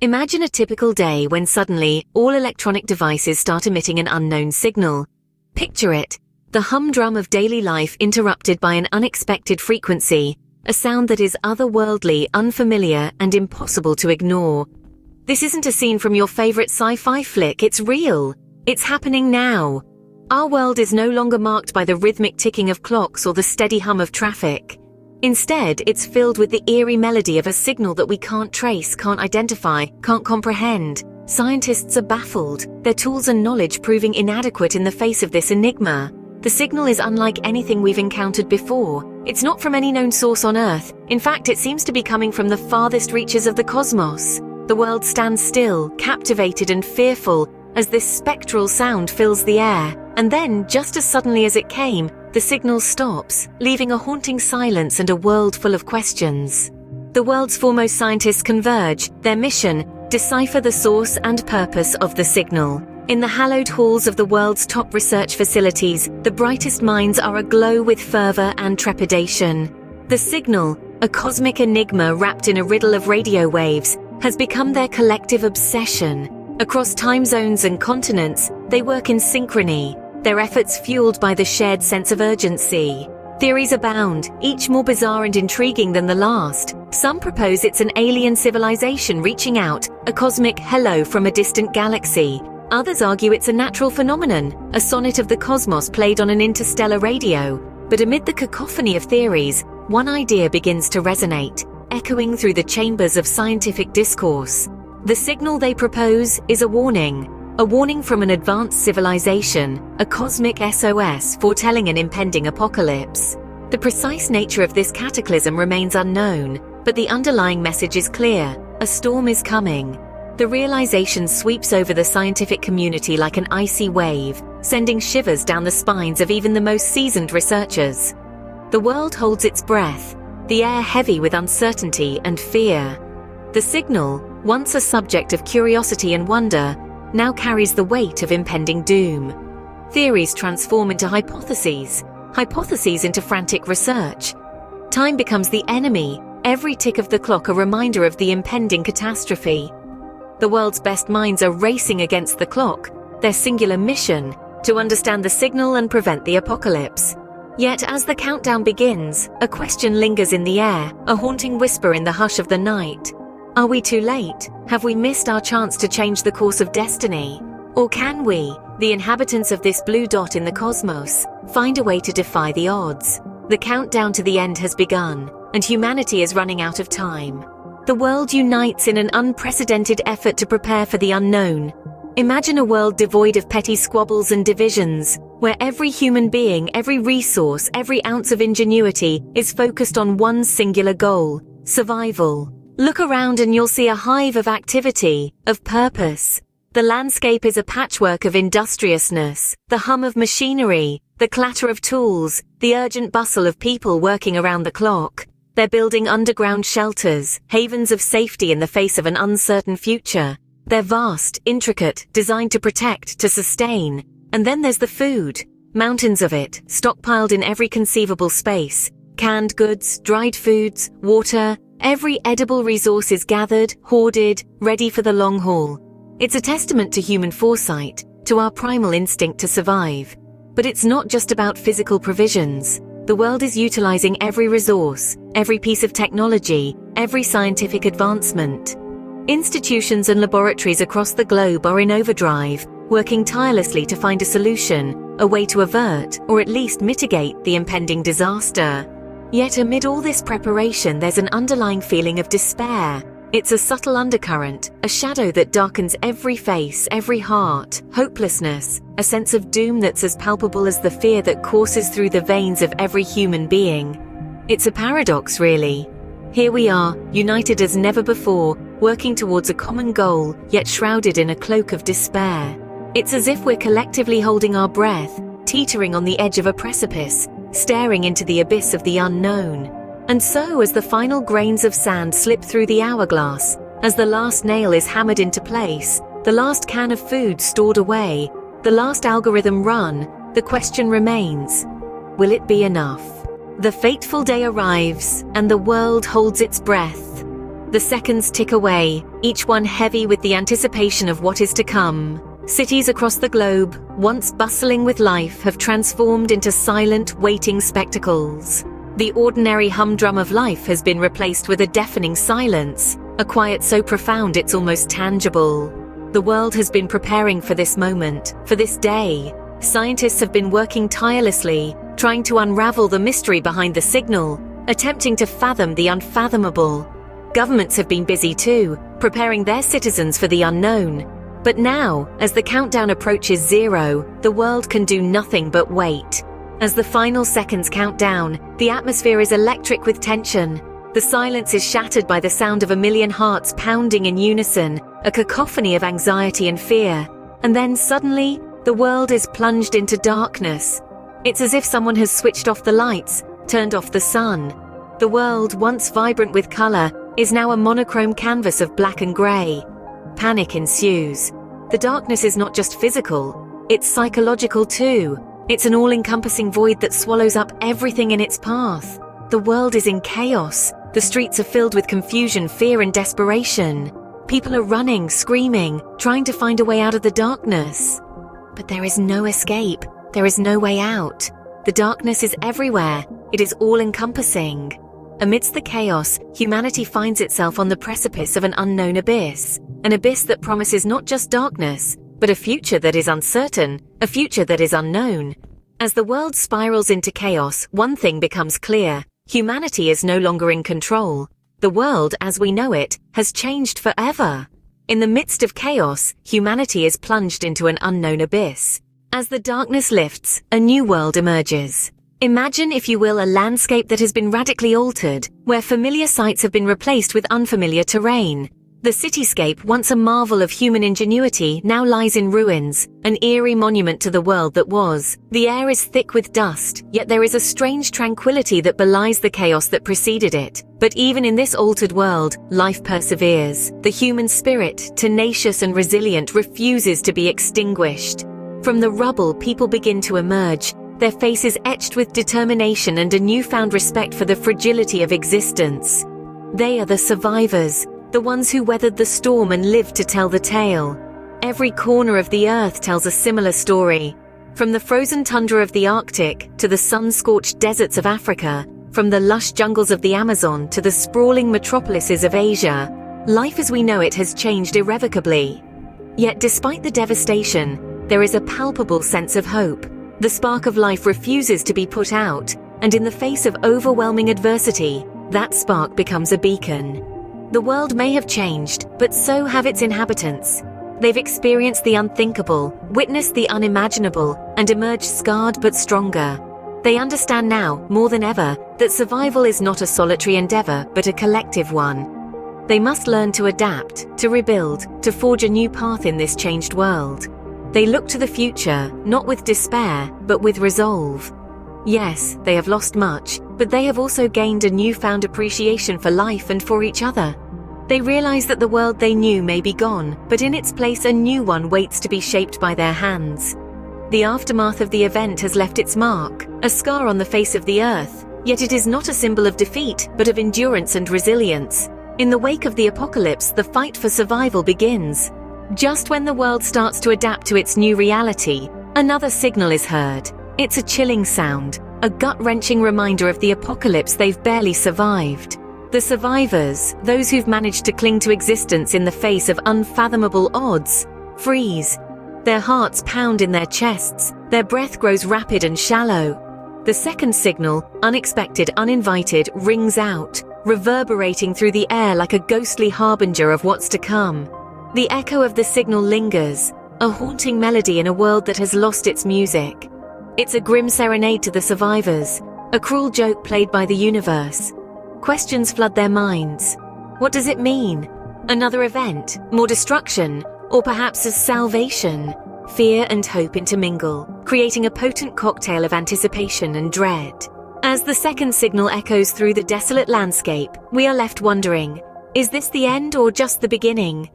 Imagine a typical day when suddenly all electronic devices start emitting an unknown signal. Picture it, the humdrum of daily life interrupted by an unexpected frequency, a sound that is otherworldly, unfamiliar, and impossible to ignore. This isn't a scene from your favorite sci-fi flick, it's real. It's happening now. Our world is no longer marked by the rhythmic ticking of clocks or the steady hum of traffic. Instead, it's filled with the eerie melody of a signal that we can't trace, can't identify, can't comprehend. Scientists are baffled, their tools and knowledge proving inadequate in the face of this enigma. The signal is unlike anything we've encountered before. It's not from any known source on Earth. In fact, it seems to be coming from the farthest reaches of the cosmos. The world stands still, captivated and fearful, as this spectral sound fills the air. And then, just as suddenly as it came, the signal stops, leaving a haunting silence and a world full of questions. The world's foremost scientists converge, their mission, decipher the source and purpose of the signal. In the hallowed halls of the world's top research facilities, the brightest minds are aglow with fervor and trepidation. The signal, a cosmic enigma wrapped in a riddle of radio waves, has become their collective obsession. Across time zones and continents, they work in synchrony, their efforts fueled by the shared sense of urgency. Theories abound, each more bizarre and intriguing than the last. Some propose it's an alien civilization reaching out, a cosmic hello from a distant galaxy. Others argue it's a natural phenomenon, a sonnet of the cosmos played on an interstellar radio. But amid the cacophony of theories, one idea begins to resonate, echoing through the chambers of scientific discourse. The signal they propose is a warning from an advanced civilization, a cosmic SOS foretelling an impending apocalypse. The precise nature of this cataclysm remains unknown, but the underlying message is clear: a storm is coming. The realization sweeps over the scientific community like an icy wave, sending shivers down the spines of even the most seasoned researchers. The world holds its breath, the air heavy with uncertainty and fear. The signal, once a subject of curiosity and wonder, now carries the weight of impending doom. Theories transform into hypotheses into frantic research. Time becomes the enemy, every tick of the clock a reminder of the impending catastrophe. The world's best minds are racing against the clock, their singular mission, to understand the signal and prevent the apocalypse. Yet as the countdown begins, a question lingers in the air, a haunting whisper in the hush of the night. Are we too late? Have we missed our chance to change the course of destiny? Or can we, the inhabitants of this blue dot in the cosmos, find a way to defy the odds? The countdown to the end has begun, and humanity is running out of time. The world unites in an unprecedented effort to prepare for the unknown. Imagine a world devoid of petty squabbles and divisions, where every human being, every resource, every ounce of ingenuity is focused on one singular goal: survival. Look around and you'll see a hive of activity, of purpose. The landscape is a patchwork of industriousness, the hum of machinery, the clatter of tools, the urgent bustle of people working around the clock. They're building underground shelters, havens of safety in the face of an uncertain future. They're vast, intricate, designed to protect, to sustain. And then there's the food. Mountains of it, stockpiled in every conceivable space. Canned goods, dried foods, water. Every edible resource is gathered, hoarded, ready for the long haul. It's a testament to human foresight, to our primal instinct to survive. But it's not just about physical provisions. The world is utilizing every resource, every piece of technology, every scientific advancement. Institutions and laboratories across the globe are in overdrive, working tirelessly to find a solution, a way to avert, or at least mitigate, the impending disaster. Yet amid all this preparation, there's an underlying feeling of despair. It's a subtle undercurrent, a shadow that darkens every face, every heart, hopelessness, a sense of doom that's as palpable as the fear that courses through the veins of every human being. It's a paradox, really. Here we are, united as never before, working towards a common goal, yet shrouded in a cloak of despair. It's as if we're collectively holding our breath, teetering on the edge of a precipice, staring into the abyss of the unknown. And so, as the final grains of sand slip through the hourglass, as the last nail is hammered into place, the last can of food stored away, the last algorithm run, the question remains: will it be enough? The fateful day arrives, and the world holds its breath. The seconds tick away, each one heavy with the anticipation of what is to come. Cities across the globe, once bustling with life, have transformed into silent, waiting spectacles. The ordinary humdrum of life has been replaced with a deafening silence, a quiet so profound it's almost tangible. The world has been preparing for this moment, for this day. Scientists have been working tirelessly, trying to unravel the mystery behind the signal, attempting to fathom the unfathomable. Governments have been busy too, preparing their citizens for the unknown. But now, as the countdown approaches 0, the world can do nothing but wait. As the final seconds count down, the atmosphere is electric with tension. The silence is shattered by the sound of a million hearts pounding in unison, a cacophony of anxiety and fear. And then suddenly, the world is plunged into darkness. It's as if someone has switched off the lights, turned off the sun. The world, once vibrant with color, is now a monochrome canvas of black and gray. Panic ensues. The darkness is not just physical, it's psychological too. It's an all-encompassing void that swallows up everything in its path. The world is in chaos. The streets are filled with confusion, fear, and desperation. People are running, screaming, trying to find a way out of the darkness. But there is no escape. There is no way out. The darkness is everywhere. It is all-encompassing. Amidst the chaos, humanity finds itself on the precipice of an unknown abyss. An abyss that promises not just darkness, but a future that is uncertain, a future that is unknown. As the world spirals into chaos, one thing becomes clear. Humanity is no longer in control. The world, as we know it, has changed forever. In the midst of chaos, humanity is plunged into an unknown abyss. As the darkness lifts, a new world emerges. Imagine, if you will, a landscape that has been radically altered, where familiar sights have been replaced with unfamiliar terrain. The cityscape, once a marvel of human ingenuity, now lies in ruins, an eerie monument to the world that was. The air is thick with dust, yet there is a strange tranquility that belies the chaos that preceded it. But even in this altered world, life perseveres. The human spirit, tenacious and resilient, refuses to be extinguished. From the rubble, people begin to emerge, their faces etched with determination and a newfound respect for the fragility of existence. They are the survivors, the ones who weathered the storm and lived to tell the tale. Every corner of the earth tells a similar story. From the frozen tundra of the Arctic to the sun-scorched deserts of Africa, from the lush jungles of the Amazon to the sprawling metropolises of Asia, life as we know it has changed irrevocably. Yet despite the devastation, there is a palpable sense of hope. The spark of life refuses to be put out, and in the face of overwhelming adversity, that spark becomes a beacon. The world may have changed, but so have its inhabitants. They've experienced the unthinkable, witnessed the unimaginable, and emerged scarred but stronger. They understand now, more than ever, that survival is not a solitary endeavor, but a collective one. They must learn to adapt, to rebuild, to forge a new path in this changed world. They look to the future, not with despair, but with resolve. Yes, they have lost much, but they have also gained a newfound appreciation for life and for each other. They realize that the world they knew may be gone, but in its place a new one waits to be shaped by their hands. The aftermath of the event has left its mark, a scar on the face of the earth, yet it is not a symbol of defeat, but of endurance and resilience. In the wake of the apocalypse, the fight for survival begins. Just when the world starts to adapt to its new reality, another signal is heard. It's a chilling sound, a gut-wrenching reminder of the apocalypse they've barely survived. The survivors, those who've managed to cling to existence in the face of unfathomable odds, freeze. Their hearts pound in their chests, their breath grows rapid and shallow. The second signal, unexpected, uninvited, rings out, reverberating through the air like a ghostly harbinger of what's to come. The echo of the signal lingers, a haunting melody in a world that has lost its music. It's a grim serenade to the survivors, a cruel joke played by the universe. Questions flood their minds. What does it mean? Another event, more destruction, or perhaps a salvation? Fear and hope intermingle, creating a potent cocktail of anticipation and dread. As the second signal echoes through the desolate landscape, we are left wondering, is this the end or just the beginning?